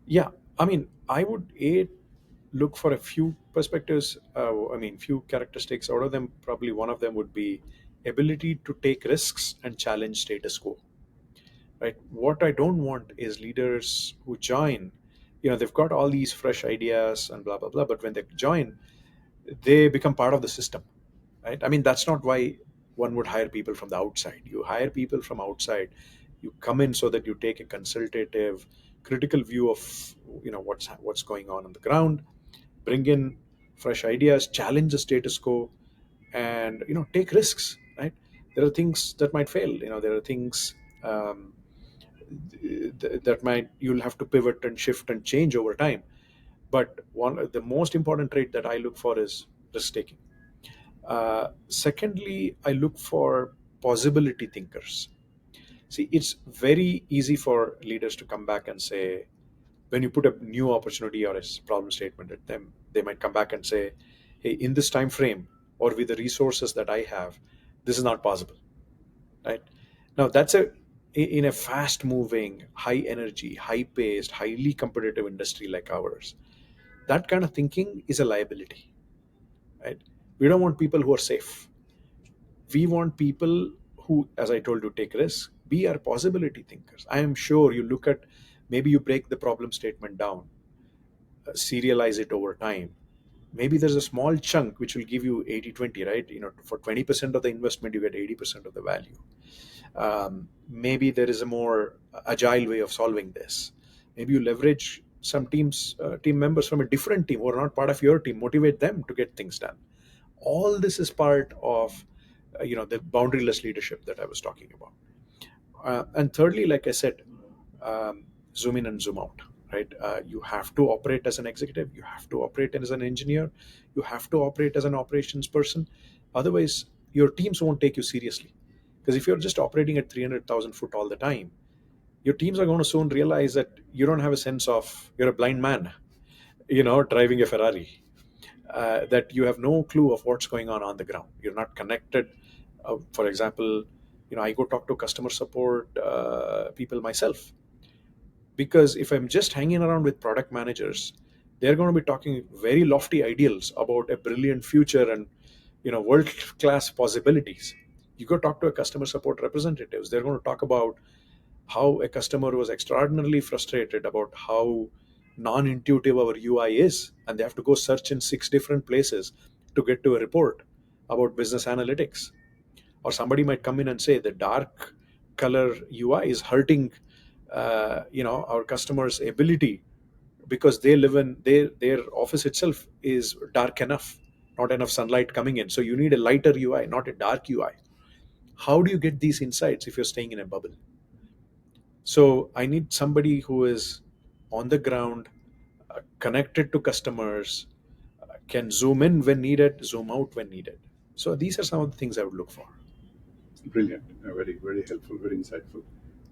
S2: Yeah, I mean, I would look for a few perspectives. Few characteristics. Out of them, probably one of them would be ability to take risks and challenge status quo. Right. What I don't want is leaders who join. They've got all these fresh ideas and blah blah blah, but when they join, they become part of the system. Right. I mean, that's not why one would hire people from the outside. You hire people from outside, you come in so that you take a consultative, critical view of, what's going on the ground, bring in fresh ideas, challenge the status quo, and take risks. Right. There are things that might fail. There are things, um, that might, you'll have to pivot and shift and change over time. But the most important trait that I look for is risk taking. Secondly, I look for possibility thinkers. See, it's very easy for leaders to come back and say, when you put a new opportunity or a problem statement at them, they might come back and say, hey, in this time frame or with the resources that I have, this is not possible. Right. Now, in a fast moving, high energy, high paced, highly competitive industry like ours, that kind of thinking is a liability. Right. We don't want people who are safe. We want people who, as I told you, take risks, be our possibility thinkers. I am sure you look at, maybe you break the problem statement down, serialize it over time. Maybe there's a small chunk which will give you 80/20, right? For 20% of the investment you get 80% of the value. Maybe there is a more agile way of solving this. Maybe you leverage some team members from a different team who are not part of your team, motivate them to get things done. All this is part of, the boundaryless leadership that I was talking about. And thirdly, like I said, zoom in and zoom out. Right. You have to operate as an executive, you have to operate as an engineer, you have to operate as an operations person. Otherwise your teams won't take you seriously, because if you're just operating at 300,000 foot all the time, your teams are going to soon realize that you don't have a sense of, you're a blind man, driving a Ferrari, that you have no clue of what's going on the ground. You're not connected. For example, I go talk to customer support people myself, because if I'm just hanging around with product managers, they're going to be talking very lofty ideals about a brilliant future and, world class possibilities. You go talk to a customer support representatives, they're going to talk about how a customer was extraordinarily frustrated about how non-intuitive our UI is, and they have to go search in 6 different places to get to a report about business analytics. Or somebody might come in and say the dark color UI is hurting, our customers' ability, because they live in their office itself is dark enough, not enough sunlight coming in. So you need a lighter UI, not a dark UI. How do you get these insights if you're staying in a bubble? So I need somebody who is on the ground, connected to customers, can zoom in when needed, zoom out when needed. So these are some of the things I would look for.
S1: Brilliant. Very, very helpful, very insightful.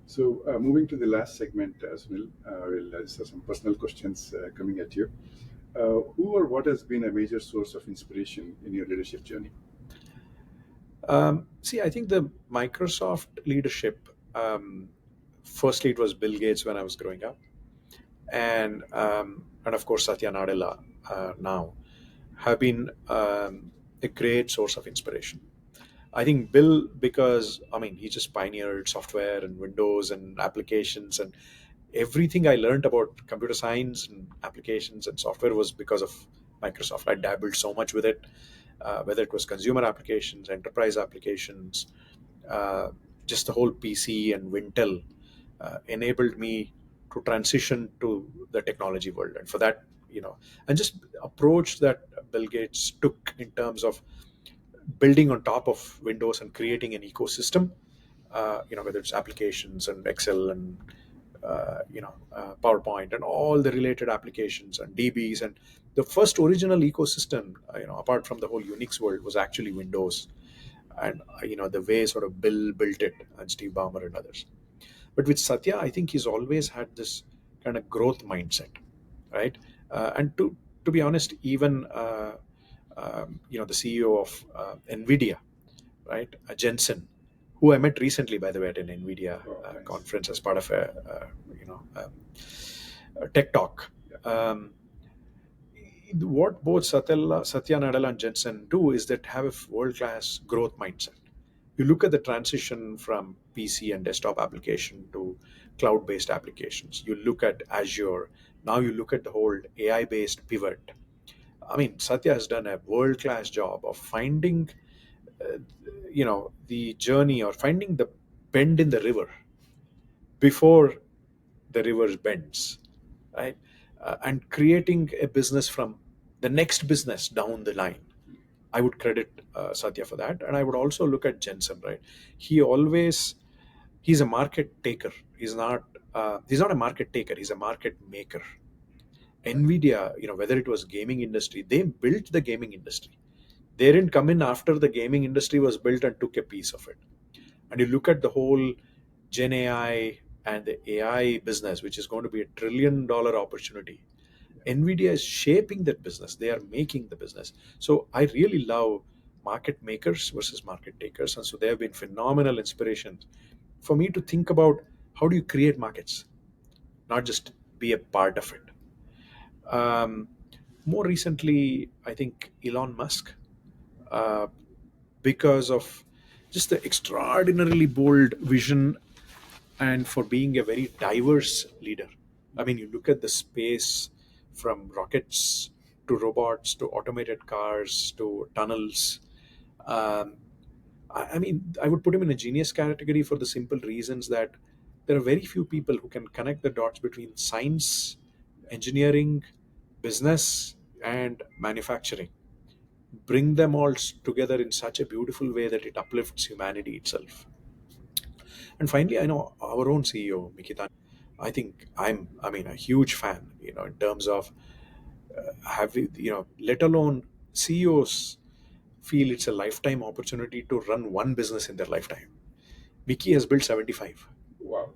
S1: So, moving to the last segment, Sunil, we'll have some personal questions coming at you. Who or what has been a major source of inspiration in your leadership journey?
S2: See, I think the Microsoft leadership, firstly, it was Bill Gates when I was growing up, and of course Satya Nadella now have been a great source of inspiration. I think Bill, because I mean, he just pioneered software and Windows and applications, and everything I learned about computer science and applications and software was because of Microsoft. I dabbled so much with it, whether it was consumer applications, enterprise applications, uh, just the whole PC and Wintel enabled me to transition to the technology world. And for that, and just approach that Bill Gates took in terms of building on top of Windows and creating an ecosystem, whether it's applications and Excel and PowerPoint and all the related applications and DBs, and the first original ecosystem, apart from the whole Unix world, was actually Windows. And the way sort of Bill built it and Steve Ballmer and others. But with Satya, I think he's always had this kind of growth mindset, right? And to be honest, even the CEO of Nvidia, right, Jensen, who I met recently, by the way, at an Nvidia
S1: Oh, nice.
S2: conference as part of a tech talk.
S1: Yeah.
S2: What both Satya Nadella and Jensen do is that have a world-class growth mindset. You look at the transition from PC and desktop application to cloud-based applications. You look at Azure. Now you look at the whole AI-based pivot. I mean, Satya has done a world-class job of finding, uh, the journey or finding the bend in the river before the river bends, right? And creating a business from the next business down the line. I would credit Satya for that, and I would also look at Jensen. Right, he always he's a market taker. He's not a market taker. He's a market maker. Nvidia, whether it was gaming industry, they built the gaming industry. They didn't come in after the gaming industry was built and took a piece of it. And you look at the whole Gen AI and the AI business, which is going to be $1 trillion opportunity. Nvidia is shaping that business. They are making the business. So I really love market makers versus market takers, and so they have been phenomenal inspirations for me to think about how do you create markets, not just be a part of it. Um, More recently, I think Elon Musk, uh, because of just the extraordinarily bold vision and for being a very diverse leader. I mean, you look at the space from rockets to robots to automated cars to tunnels. Um, I mean, I would put him in a genius category for the simple reasons that there are very few people who can connect the dots between science, engineering, business, and manufacturing, bring them all together in such a beautiful way that it uplifts humanity itself. And finally, I know our own CEO, Mikita. I think I mean, a huge fan, in terms of let alone CEOs feel it's a lifetime opportunity to run one business in their lifetime. Mickey has built 75.
S1: Wow.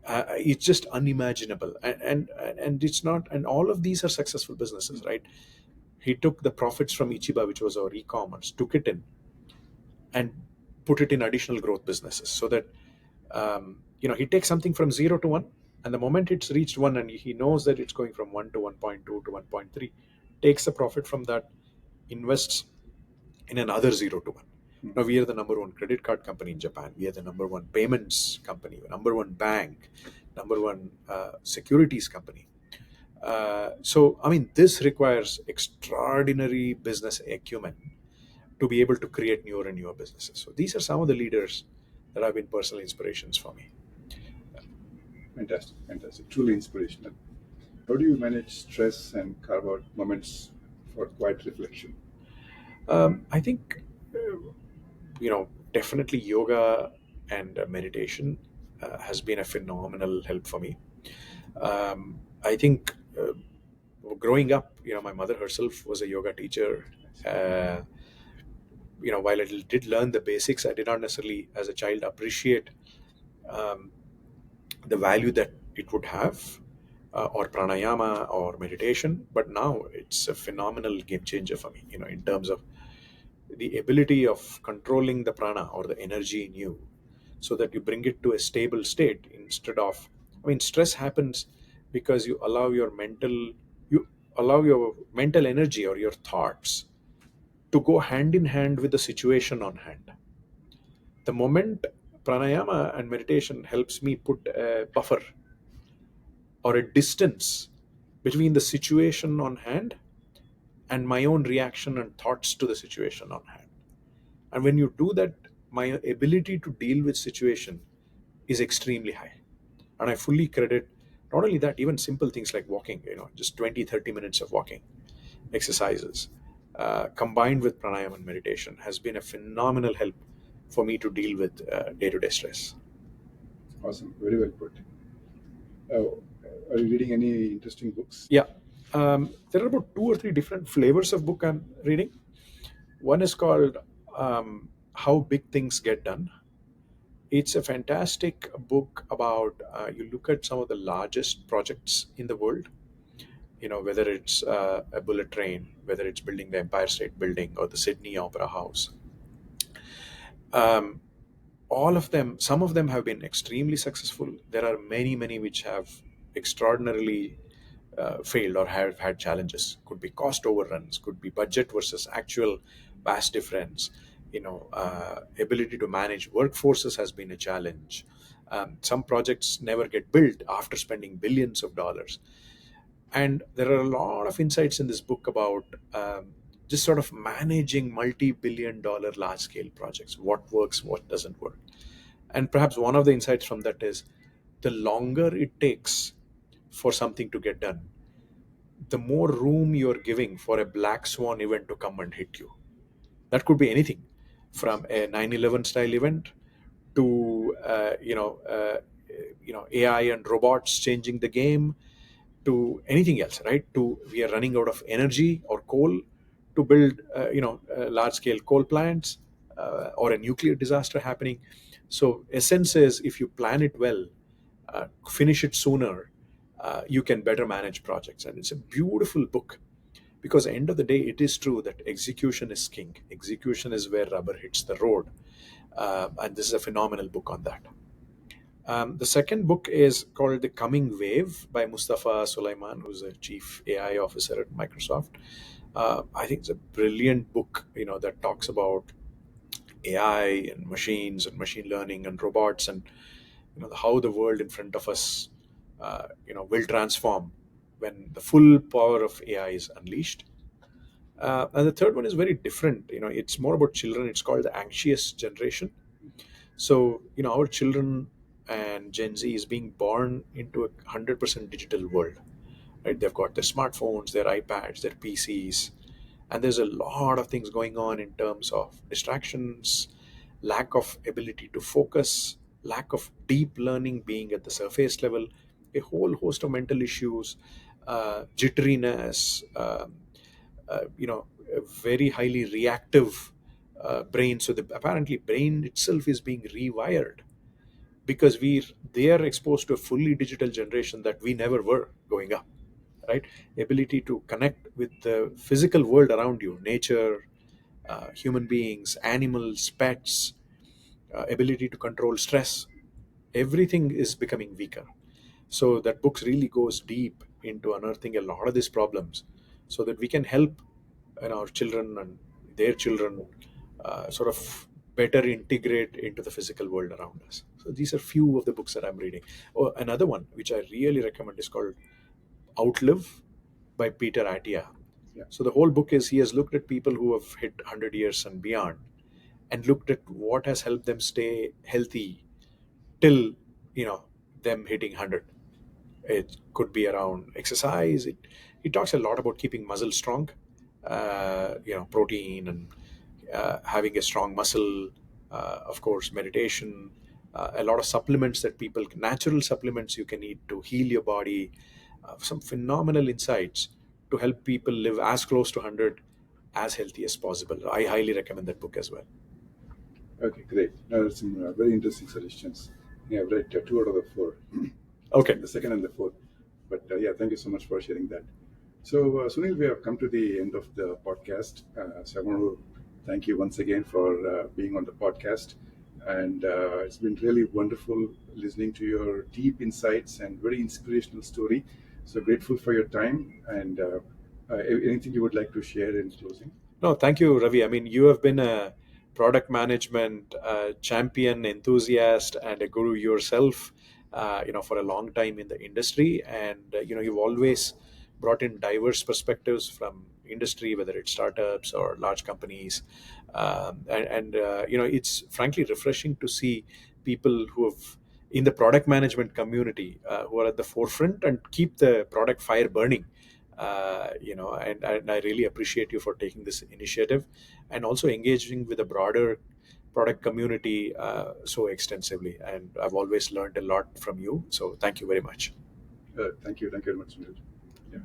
S2: It's just unimaginable. And it's not, and all of these are successful businesses, right? He took the profits from Ichiba, which was our e-commerce, took it in and put it in additional growth businesses so that he takes something from 0 to 1, and the moment it's reached 1 and he knows that it's going from 1 to 1.2 to 1.3, takes the profit from that, invests in another 0 to 1. Now we are the number one credit card company in Japan. We are the number one payments company, number one bank, number one securities company. So I mean, this requires extraordinary business acumen to be able to create newer and newer businesses. So these are some of the leaders that have been personal inspirations for me.
S1: Fantastic, fantastic. Truly inspirational. How do you manage stress and carve out moments for quiet reflection?
S2: I think, definitely yoga and meditation has been a phenomenal help for me. I think growing up, my mother herself was a yoga teacher. Uh, while I did learn the basics, I did not necessarily, as a child, appreciate um, the value that it would have, or pranayama or meditation. But now it's a phenomenal game changer for me, in terms of the ability of controlling the prana or the energy in you, so that you bring it to a stable state instead of, I mean, stress happens because you allow your mental energy or your thoughts to go hand in hand with the situation on hand. The moment pranayama and meditation helps me put a buffer or a distance between the situation on hand and my own reaction and thoughts to the situation on hand. And when you do that, my ability to deal with situation is extremely high. And I fully credit, not only that, even simple things like walking, just 20, 30 minutes of walking exercises, combined with pranayama and meditation, has been a phenomenal help for me to deal with day-to-day stress.
S1: Awesome. Very well put. Uh, are you reading any interesting books?
S2: Yeah. There are about two or three different flavors of book I'm reading. One is called How Big Things Get Done. It's a fantastic book about, you look at some of the largest projects in the world, whether it's a bullet train, whether it's building the Empire State Building or the Sydney Opera House. Um, all of them, some of them have been extremely successful. There are many, many which have extraordinarily failed or have had challenges. Could be cost overruns, could be budget versus actual vast difference. Ability to manage workforces has been a challenge. Some projects never get built after spending billions of dollars. And there are a lot of insights in this book about just sort of managing multi-billion-dollar large-scale projects. What works, what doesn't work. And perhaps one of the insights from that is, the longer it takes for something to get done, the more room you're giving for a black swan event to come and hit you. That could be anything
S1: Yes.
S2: from a 9/11 style event to AI and robots changing the game, to anything else, right? To we are running out of energy or coal to build large scale coal plants, or a nuclear disaster happening. So essence is, if you plan it well, finish it sooner, you can better manage projects. And it's a beautiful book, because at the end of the day, it is true that execution is king. Execution is where rubber hits the road. And this is a phenomenal book on that. The second book is called The Coming Wave by Mustafa Sulaiman, who's a chief AI officer at Microsoft. I think it's a brilliant book, that talks about AI and machines and machine learning and robots, and how the world in front of us, will transform when the full power of AI is unleashed. And the third one is very different. It's more about children. It's called The Anxious Generation. So, our children and Gen Z is being born into a 100% digital world, right? They've got their smartphones, their iPads, their PCs, and there's a lot of things going on in terms of distractions, lack of ability to focus, lack of deep learning being at the surface level, a whole host of mental issues, jitteriness, a very highly reactive brain. So apparently brain itself is being rewired, because they are exposed to a fully digital generation that we never were growing up, right? Ability to connect with the physical world around you, nature, human beings, animals, pets, ability to control stress, everything is becoming weaker. So that book really goes deep into unearthing a lot of these problems, so that we can help our children and their children sort of better integrate into the physical world around us. So these are few of the books that I'm reading. Oh, another one which I really recommend is called Outlive by Peter Attia.
S1: Yeah.
S2: So the whole book is, he has looked at people who have hit 100 years and beyond, and looked at what has helped them stay healthy till them hitting 100. It could be around exercise. It talks a lot about keeping muscle strong, protein, and having a strong muscle, of course, meditation, a lot of supplements that people, natural supplements you can eat to heal your body, some phenomenal insights to help people live as close to 100 as healthy as possible. I highly recommend that book as well.
S1: Okay, great. That's some very interesting suggestions. Yeah, I've read two out of the four,
S2: Okay.
S1: the second and the fourth. But yeah, thank you so much for sharing that. So, Sunil, we have come to the end of the podcast. So, I want to thank you once again for being on the podcast. And it's been really wonderful listening to your deep insights and very inspirational story. So, grateful for your time. And anything you would like to share in closing?
S2: No, thank you, Ravi. I mean, you have been a product management champion, enthusiast, and a guru yourself. For a long time in the industry, and you've always brought in diverse perspectives from industry, whether it's startups or large companies, and it's frankly refreshing to see people who have in the product management community who are at the forefront and keep the product fire burning. And I really appreciate you for taking this initiative and also engaging with the broader product community so extensively. And I've always learned a lot from you. So thank you very much.
S1: Thank you. Thank you very much, Sunil. Yeah.